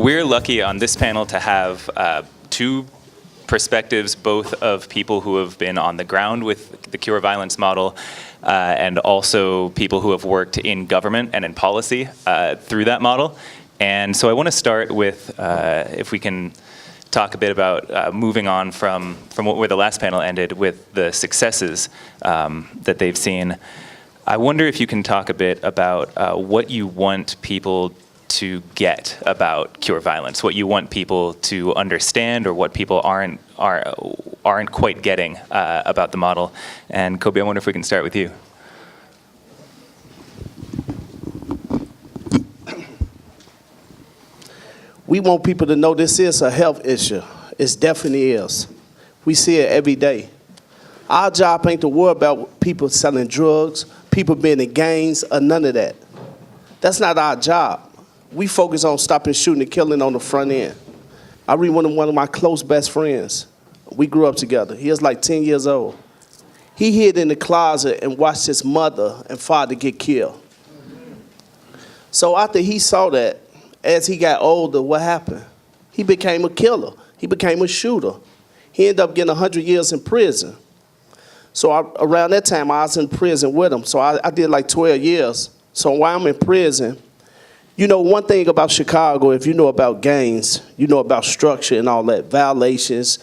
we're lucky on this panel to have two perspectives, both of people who have been on the ground with the Cure Violence model and also people who have worked in government and in policy through that model. And so I want to start with, if we can talk a bit about moving on from where the last panel ended with the successes that they've seen. I wonder if you can talk a bit about what you want people to get about Cure Violence, what you want people to understand, or what people aren't quite getting about the model. And Cobe, I wonder if we can start with you. We want people to know this is a health issue. It definitely is. We see it every day. Our job ain't to worry about people selling drugs, people being in gangs, or none of that. That's not our job. We focus on stopping shooting and killing on the front end. I remember one of my close best friends. We grew up together. He was like 10 years old. He hid in the closet and watched his mother and father get killed. So after he saw that, as he got older, what happened? He became a killer. He became a shooter. He ended up getting 100 years in prison. So around that time, I was in prison with him. So I did like 12 years. So while I'm in prison, you know, one thing about Chicago, if you know about gangs, you know about structure and all that, violations.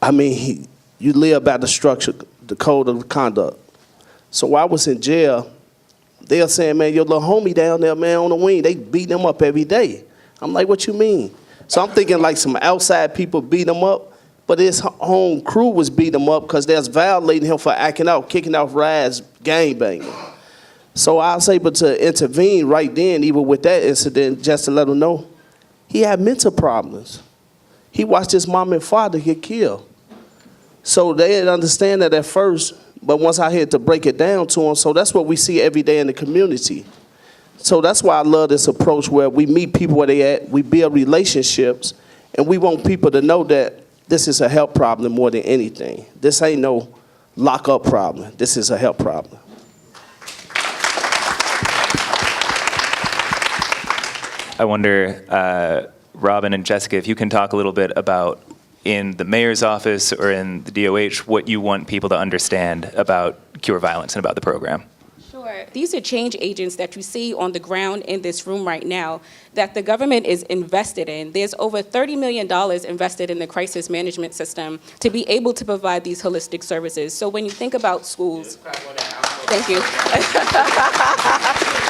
I mean, you live by the structure, the code of conduct. So while I was in jail, they were saying, man, your little homie down there, man, on the wing, they beat him up every day. I'm like, what you mean? So I'm thinking like some outside people beat him up, but his home crew was beating him up because they was violating him for acting out, kicking off rides, gangbanging. So I was able to intervene right then, even with that incident, just to let him know he had mental problems. He watched his mom and father get killed. So they didn't understand that at first, but once I had to break it down to them, so that's what we see every day in the community. So that's why I love this approach where we meet people where they at, we build relationships, and we want people to know that this is a health problem more than anything. This ain't no lock-up problem. This is a health problem. I wonder, Robin and Jessica, if you can talk a little bit about, in the mayor's office or in the DOH, what you want people to understand about Cure Violence and about the program. Sure. These are change agents that you see on the ground in this room right now that the government is invested in. There's over $30 million invested in the crisis management system to be able to provide these holistic services. So when you think about schools, thank you.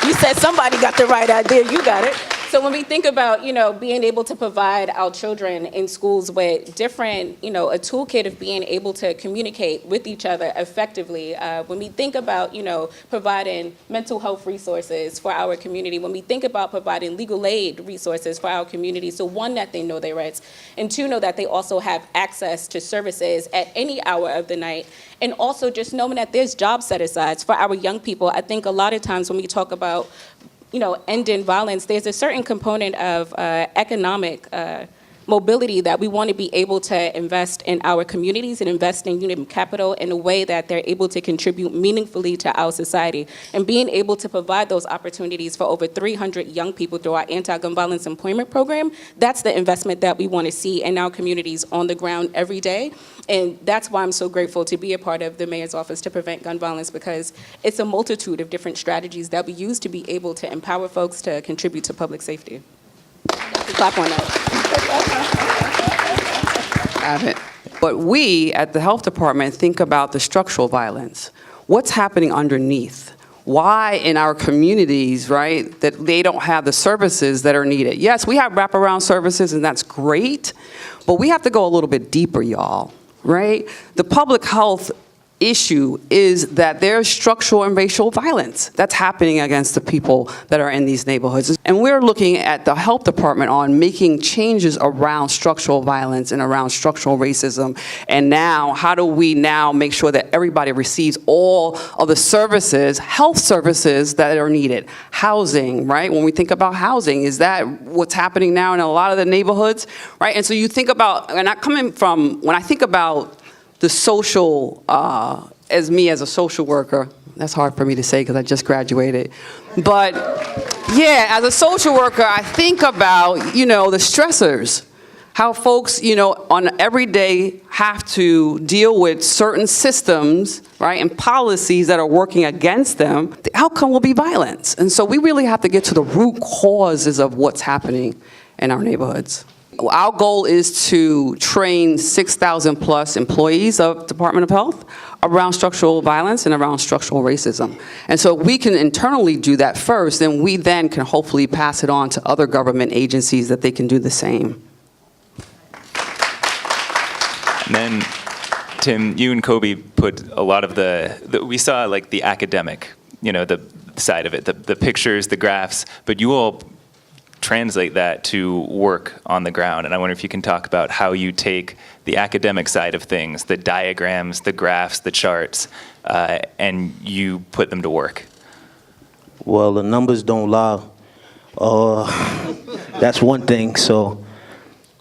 You said somebody got the right idea, you got it. So when we think about, you know, being able to provide our children in schools with different, you know, a toolkit of being able to communicate with each other effectively, when we think about, you know, providing mental health resources for our community, when we think about providing legal aid resources for our community, so one, that they know their rights, and two, know that they also have access to services at any hour of the night, and also just knowing that there's job set-asides for our young people. I think a lot of times when we talk about, you know, ending violence, there's a certain component of economic mobility that we want to be able to invest in our communities and invest in human capital in a way that they're able to contribute meaningfully to our society. And being able to provide those opportunities for over 300 young people through our anti-gun violence employment program, that's the investment that we want to see in our communities on the ground every day. And that's why I'm so grateful to be a part of the Mayor's Office to Prevent Gun Violence, because it's a multitude of different strategies that we use to be able to empower folks to contribute to public safety. Clap on that. But we at the health department think about the structural violence. What's happening underneath? Why in our communities, right, that they don't have the services that are needed? Yes, we have wraparound services, and that's great, but we have to go a little bit deeper, y'all, right? The public health issue is that there's structural and racial violence that's happening against the people that are in these neighborhoods. And we're looking at the health department on making changes around structural violence and around structural racism. And now, how do we now make sure that everybody receives all of the services, health services that are needed? Housing, right? When we think about housing, is that what's happening now in a lot of the neighborhoods, right? And so you think about, and when I think about the social, as a social worker, that's hard for me to say because I just graduated, but Yeah, as a social worker, I think about, the stressors. How folks, on every day have to deal with certain systems, right, and policies that are working against them. The outcome will be violence. And so we really have to get to the root causes of what's happening in our neighborhoods. Our goal is to train 6,000 plus employees of Department of Health around structural violence and around structural racism. And so we can internally do that first, and we then can hopefully pass it on to other government agencies that they can do the same. And then, Tim, you and Cobe put a lot of we saw like the academic, the side of it, the pictures, the graphs, but you all translate that to work on the ground. And I wonder if you can talk about how you take the academic side of things, the diagrams, the graphs, the charts, and you put them to work. Well, the numbers don't lie. That's one thing. So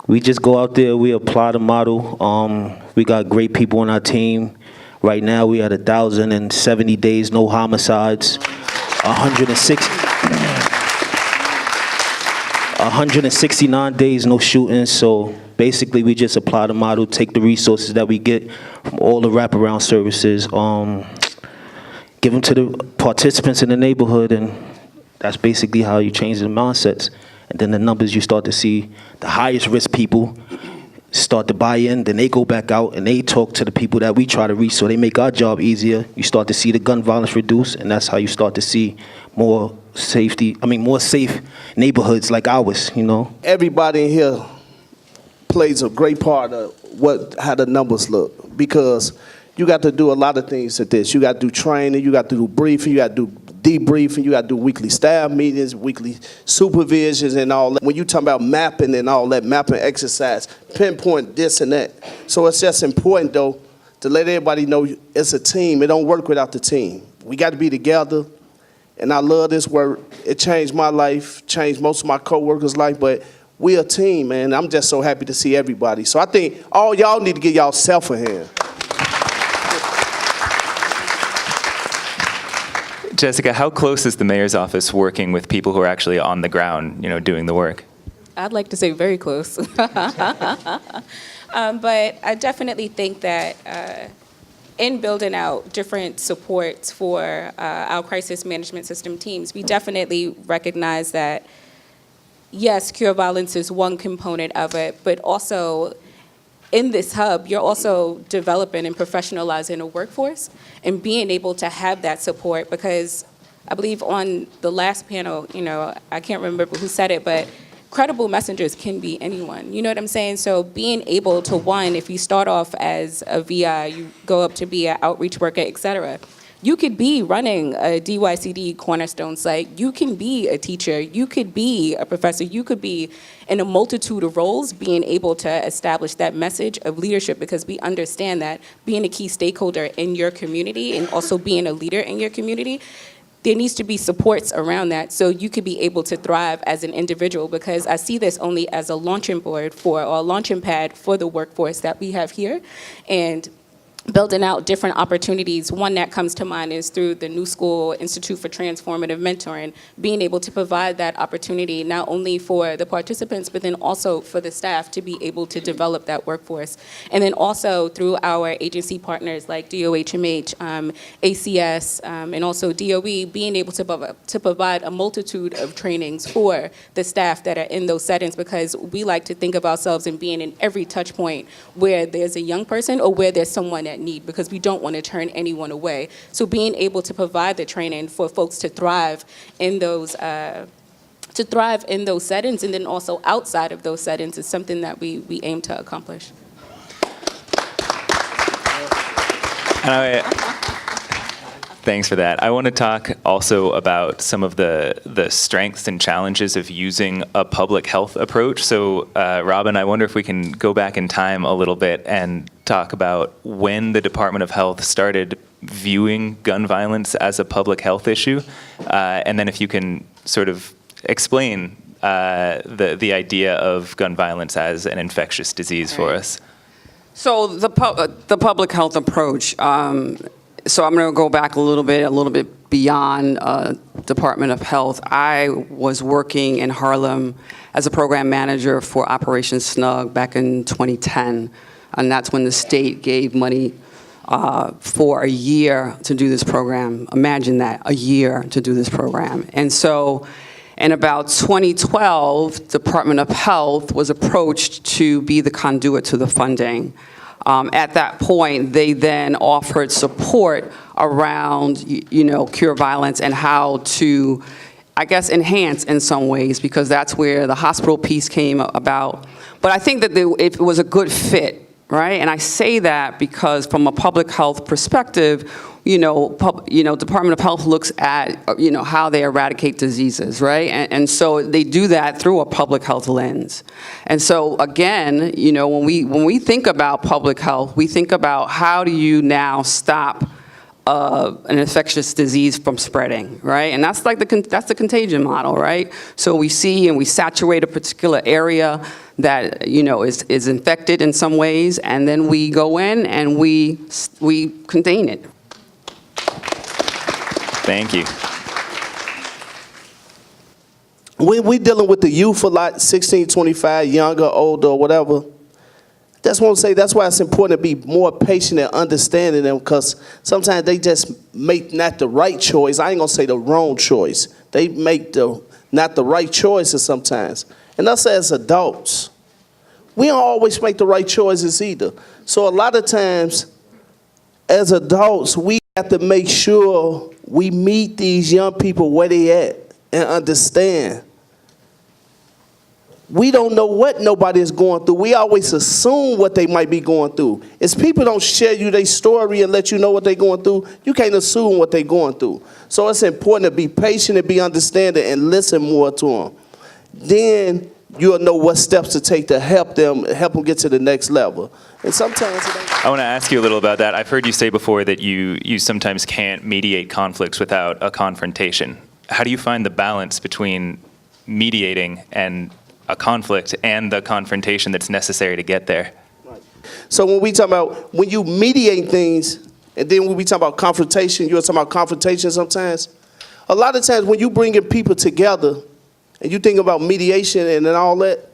we just go out there, we apply the model. We got great people on our team. Right now, we at 1,070 days, no homicides, 169 days, no shootings. So basically, we just apply the model, take the resources that we get from all the wraparound services, give them to the participants in the neighborhood, and that's basically how you change the mindsets. And then the numbers, you start to see the highest risk people start to buy in, then they go back out and they talk to the people that we try to reach, so they make our job easier. You start to see the gun violence reduce, and that's how you start to see more safe neighborhoods like ours, Everybody in here plays a great part of how the numbers look, because you got to do a lot of things at this. You got to do training, you got to do briefing, you got to do debriefing, you got to do weekly staff meetings, weekly supervisions and all that. When you talk about mapping and all that, mapping exercise, pinpoint this and that. So it's just important, though, to let everybody know it's a team. It don't work without the team. We got to be together, and I love this work. It changed my life, changed most of my coworkers' life, but we're a team, man. I'm just so happy to see everybody. So I think all y'all need to give y'all self a hand. Jessica, how close is the mayor's office working with people who are actually on the ground, doing the work? I'd like to say very close. But I definitely think that in building out different supports for our crisis management system teams, we definitely recognize that, yes, cure violence is one component of it, but also in this hub, you're also developing and professionalizing a workforce and being able to have that support, because I believe on the last panel, I can't remember who said it, but credible messengers can be anyone. You know what I'm saying? So being able to, one, if you start off as a VI, you go up to be an outreach worker, et cetera. You could be running a DYCD Cornerstone site. You can be a teacher. You could be a professor. You could be in a multitude of roles, being able to establish that message of leadership, because we understand that being a key stakeholder in your community and also being a leader in your community, there needs to be supports around that so you could be able to thrive as an individual, because I see this only as a launching board or a launching pad for the workforce that we have here. And building out different opportunities. One that comes to mind is through the New School Institute for Transformative Mentoring, being able to provide that opportunity not only for the participants, but then also for the staff to be able to develop that workforce. And then also through our agency partners like DOHMH, ACS, and also DOE, being able to provide a multitude of trainings for the staff that are in those settings, because we like to think of ourselves in being in every touch point where there's a young person or where there's someone that need, because we don't want to turn anyone away. So being able to provide the training for folks to thrive in those settings, and then also outside of those settings, is something that we aim to accomplish. And thanks for that. I want to talk also about some of the strengths and challenges of using a public health approach. So, Robin, I wonder if we can go back in time a little bit and talk about when the Department of Health started viewing gun violence as a public health issue, and then if you can sort of explain the idea of gun violence as an infectious disease for us. So the public health approach. So I'm going to go back a little bit beyond Department of Health. I was working in Harlem as a program manager for Operation Snug back in 2010, and that's when the state gave money for a year to do this program. Imagine that, a year to do this program. And so in about 2012, Department of Health was approached to be the conduit to the funding. At that point, they then offered support around, cure violence and how to, I guess, enhance in some ways, because that's where the hospital piece came about. But I think that it was a good fit. Right, and I say that because from a public health perspective, Department of Health looks at, how they eradicate diseases, right? And so they do that through a public health lens. And so again, when we think about public health, we think about how do you now stop an infectious disease from spreading, right? And that's like that's the contagion model, right? So we see and we saturate a particular area that is infected in some ways, and then we go in and we contain it. Thank you. We dealing with the youth a lot, 16, 25, younger, older, or whatever. That's what I'm saying. That's why it's important to be more patient and understanding them, because sometimes they just make not the right choice. I ain't gonna say the wrong choice. They make not the right choices sometimes. And us as adults, we don't always make the right choices either. So a lot of times, as adults, we have to make sure we meet these young people where they at and understand. We don't know what nobody is going through. We always assume what they might be going through. If people don't share you their story and let you know what they're going through, you can't assume what they're going through. So it's important to be patient and be understanding and listen more to them. Then you'll know what steps to take to help them get to the next level. And sometimes I want to ask you a little about that. I've heard you say before that you sometimes can't mediate conflicts without a confrontation. How do you find the balance between mediating and a conflict and the confrontation that's necessary to get there? Right. So when we talk about, when you mediate things, and then when we talk about confrontation, you're talking about confrontation sometimes. A lot of times when you bringing people together, and you think about mediation and all that,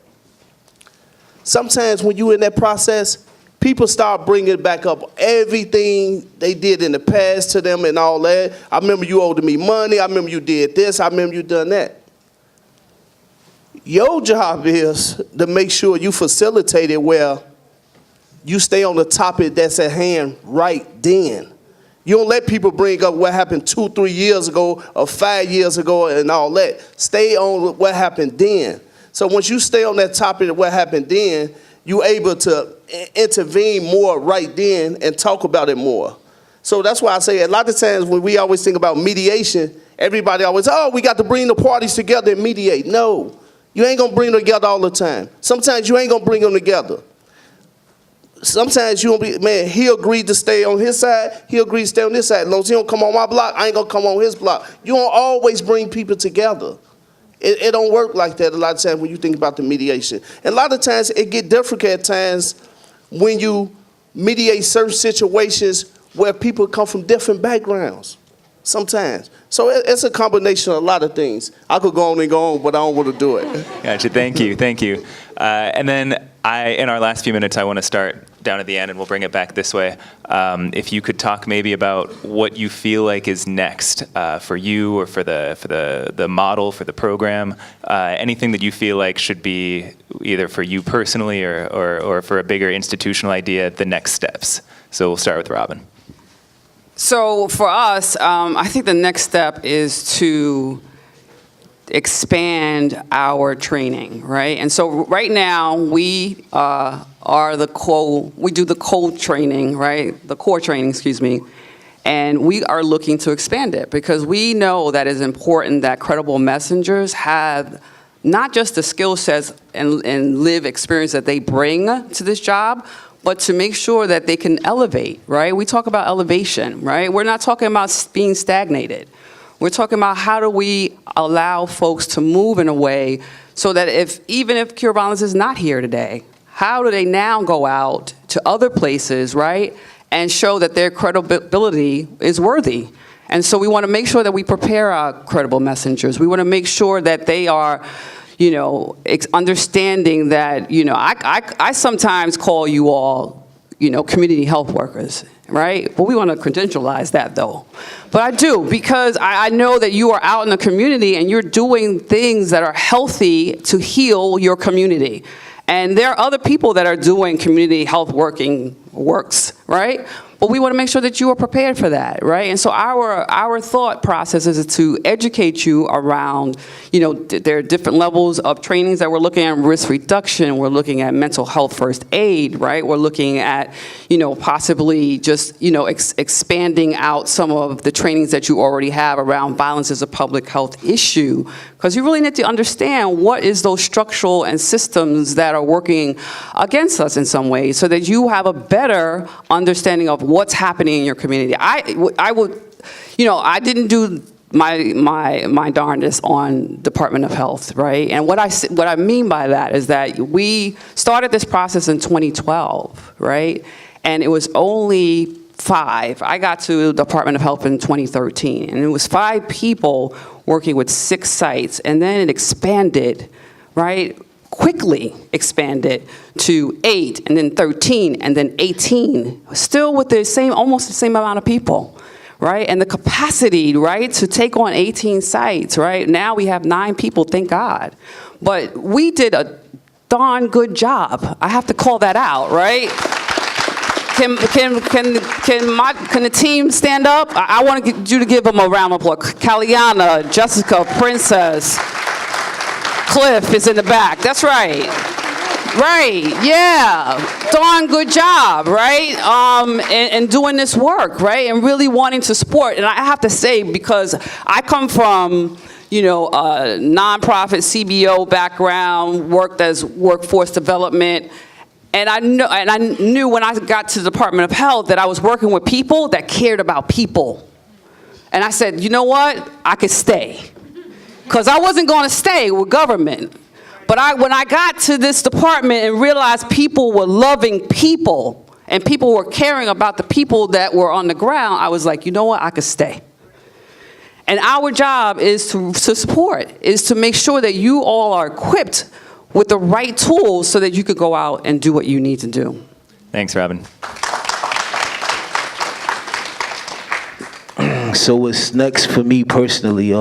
sometimes when you in that process, people start bringing back up everything they did in the past to them and all that. I remember you owed me money. I remember you did this. I remember you done that. Your job is to make sure you facilitate it where you stay on the topic that's at hand right then. You don't let people bring up what happened 2-3 years ago or 5 years ago and all that. Stay on what happened then. So once you stay on that topic of what happened then, you're able to intervene more right then and talk about it more. So that's why I say a lot of times when we always think about mediation, everybody always, we got to bring the parties together and mediate. No, you ain't going to bring them together all the time. Sometimes you ain't going to bring them together. Sometimes you won't be, man, he agreed to stay on his side, he agreed to stay on this side. As long as he don't come on my block, I ain't gonna come on his block. You don't always bring people together. It don't work like that a lot of times when you think about the mediation. And a lot of times it get difficult at times when you mediate certain situations where people come from different backgrounds, sometimes. So it's a combination of a lot of things. I could go on and go on, but I don't want to do it. Gotcha, thank you. And then in our last few minutes, I want to start down at the end, and we'll bring it back this way. If you could talk maybe about what you feel like is next for you or for the model, for the program, anything that you feel like should be either for you personally or for a bigger institutional idea, the next steps. So we'll start with Robin. So for us, I think the next step is to expand our training, right? And so right now we do the core training, right? The core training, excuse me. And we are looking to expand it because we know that it's important that credible messengers have not just the skill sets and live experience that they bring to this job, but to make sure that they can elevate, right? We talk about elevation, right? We're not talking about being stagnated. We're talking about how do we allow folks to move in a way so that even if Cure Violence is not here today, how do they now go out to other places, right, and show that their credibility is worthy? And so we want to make sure that we prepare our credible messengers. We want to make sure that they are, understanding that, I sometimes call you all, community health workers, right? Well, we want to credentialize that, though. But I do, because I know that you are out in the community and you're doing things that are healthy to heal your community. And there are other people that are doing community health works, right? But we want to make sure that you are prepared for that, right? And so our thought process is to educate you around, there are different levels of trainings that we're looking at: risk reduction, we're looking at mental health first aid, right? We're looking at, possibly just, expanding out some of the trainings that you already have around violence as a public health issue. Because you really need to understand what is those structural and systems that are working against us in some ways, so that you have a better understanding of what's happening in your community. I didn't do my darndest on Department of Health, right? And what I mean by that is that we started this process in 2012, right? And it was only 5. I got to the Department of Health in 2013, and it was 5 people working with 6 sites, and then it expanded, right? Quickly expanded to 8, and then 13, and then 18, still with almost the same amount of people, right? And the capacity, right, to take on 18 sites, right? Now we have 9 people, thank God. But we did a darn good job. I have to call that out, right? Can the team stand up? I want you to give them a round of applause. Kaliana, Jessica, Princess, Cliff is in the back. That's right. Right, yeah. Darn good job, right? And doing this work, right? And really wanting to support. And I have to say, because I come from, a nonprofit CBO background, worked as workforce development. And I knew when I got to the Department of Health that I was working with people that cared about people. And I said, you know what? I could stay. Because I wasn't going to stay with government. But when I got to this department and realized people were loving people and people were caring about the people that were on the ground, I was like, you know what? I could stay. And our job is to support, is to make sure that you all are equipped with the right tools so that you could go out and do what you need to do. Thanks, Robin. So what's next for me personally?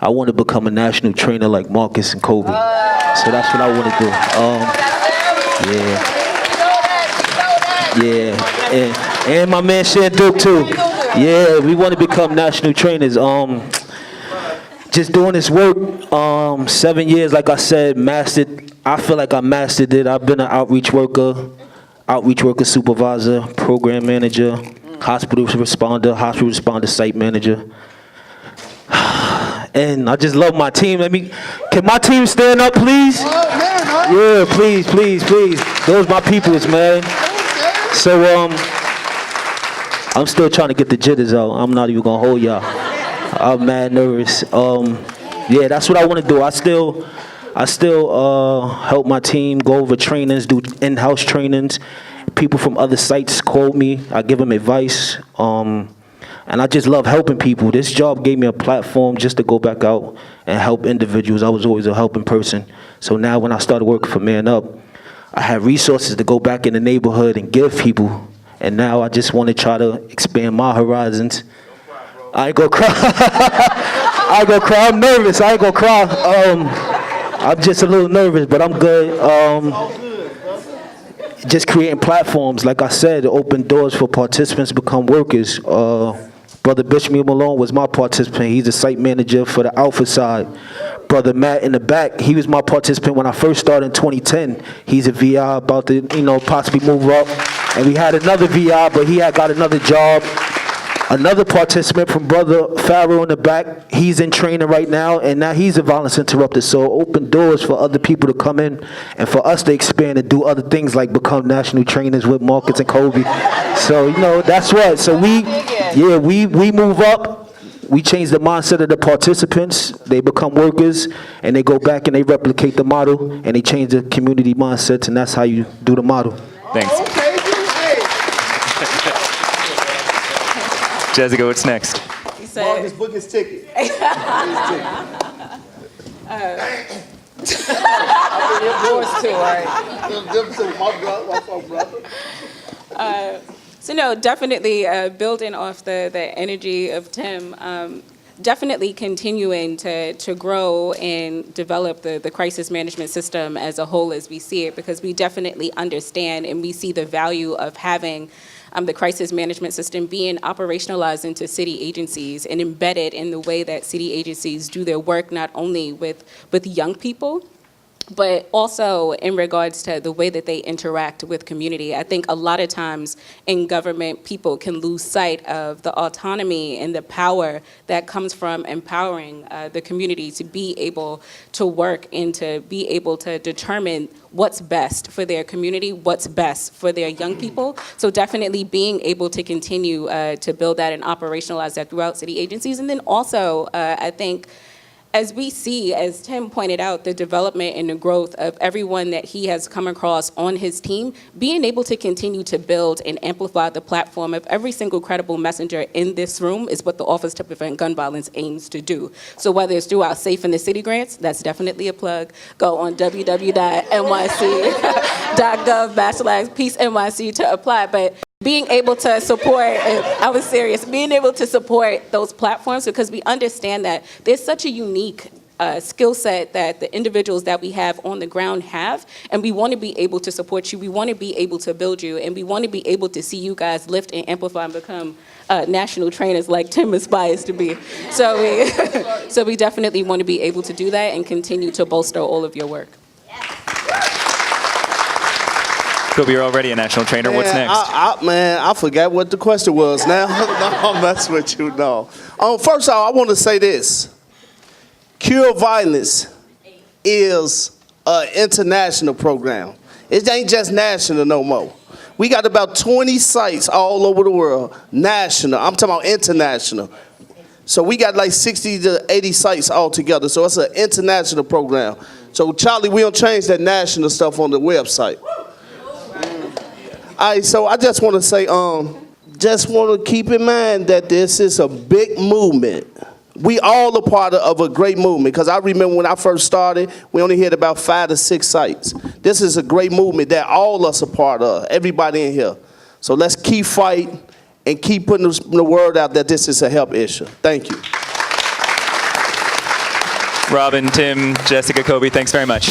I want to become a national trainer like Marcus and Cobe. So that's what I want to do. Yeah. And my man Shanduke too. Yeah, we want to become national trainers. Just doing this work, 7 years, like I said, mastered. I feel like I mastered it. I've been an outreach worker supervisor, program manager, hospital responder site manager. And I just love my team. Can my team stand up, please? Yeah, please. Those my peoples, man. So, I'm still trying to get the jitters out. I'm not even gonna hold y'all. I'm mad nervous. Yeah, that's what I want to do. I still help my team go over trainings, do in-house trainings. People from other sites call me. I give them advice. And I just love helping people. This job gave me a platform just to go back out and help individuals. I was always a helping person. So now when I started working for Man Up, I had resources to go back in the neighborhood and give people. And now I just want to try to expand my horizons. I ain't gonna cry. I'm nervous. I ain't gonna cry. I'm just a little nervous, but I'm good. Just creating platforms, like I said, to open doors for participants to become workers. Brother Bishop Malone was my participant. He's a site manager for the Alpha side. Brother Matt in the back, he was my participant when I first started in 2010. He's a VI about to, possibly move up. And we had another VI, but he had got another job. Another participant from Brother Farrow in the back, he's in training right now, and now he's a violence interrupter. So open doors for other people to come in and for us to expand and do other things like become national trainers with Marcus and Cobe. So, that's what. So we move up. We change the mindset of the participants. They become workers, and they go back and they replicate the model, and they change the community mindsets, and that's how you do the model. Thanks. Jessica, what's next? He said, Marcus, book his ticket. Yours too, right? So no, definitely building off the energy of Tim, definitely continuing to grow and develop the crisis management system as a whole as we see it, because we definitely understand and we see the value of having the crisis management system being operationalized into city agencies and embedded in the way that city agencies do their work, not only with young people, but also in regards to the way that they interact with community. I think a lot of times in government, people can lose sight of the autonomy and the power that comes from empowering the community to be able to work and to be able to determine what's best for their community, what's best for their young people. So definitely being able to continue to build that and operationalize that throughout city agencies. And then also, I think, as we see, as Tim pointed out, the development and the growth of everyone that he has come across on his team, being able to continue to build and amplify the platform of every single credible messenger in this room is what the Office to Prevent Gun Violence aims to do. So whether it's through our Safe in the City grants, that's definitely a plug. Go on www.nyc.gov/PeaceNYC to apply. But being able to support, I was serious, being able to support those platforms, because we understand that there's such a unique skill set that the individuals that we have on the ground have, and we want to be able to support you, we want to be able to build you, and we want to be able to see you guys lift and amplify and become national trainers like Tim aspires to be. So we definitely want to be able to do that and continue to bolster all of your work. Cobe, you're already a national trainer. What's next? I forgot what the question was now. No, I'm messing with you, no. First of all, I want to say this. Cure Violence is an international program. It ain't just national no more. We got about 20 sites all over the world. National, I'm talking about international. So we got like 60 to 80 sites all together. So it's an international program. So Charlie, we don't change that national stuff on the website. All right, so I just want to say, just want to keep in mind that this is a big movement. We all a part of a great movement, because I remember when I first started, we only had about 5 to 6 sites. This is a great movement that all us a part of, everybody in here. So let's keep fighting and keep putting the word out that this is a help issue. Thank you. Robin, Tim, Jessica, Cobe, thanks very much.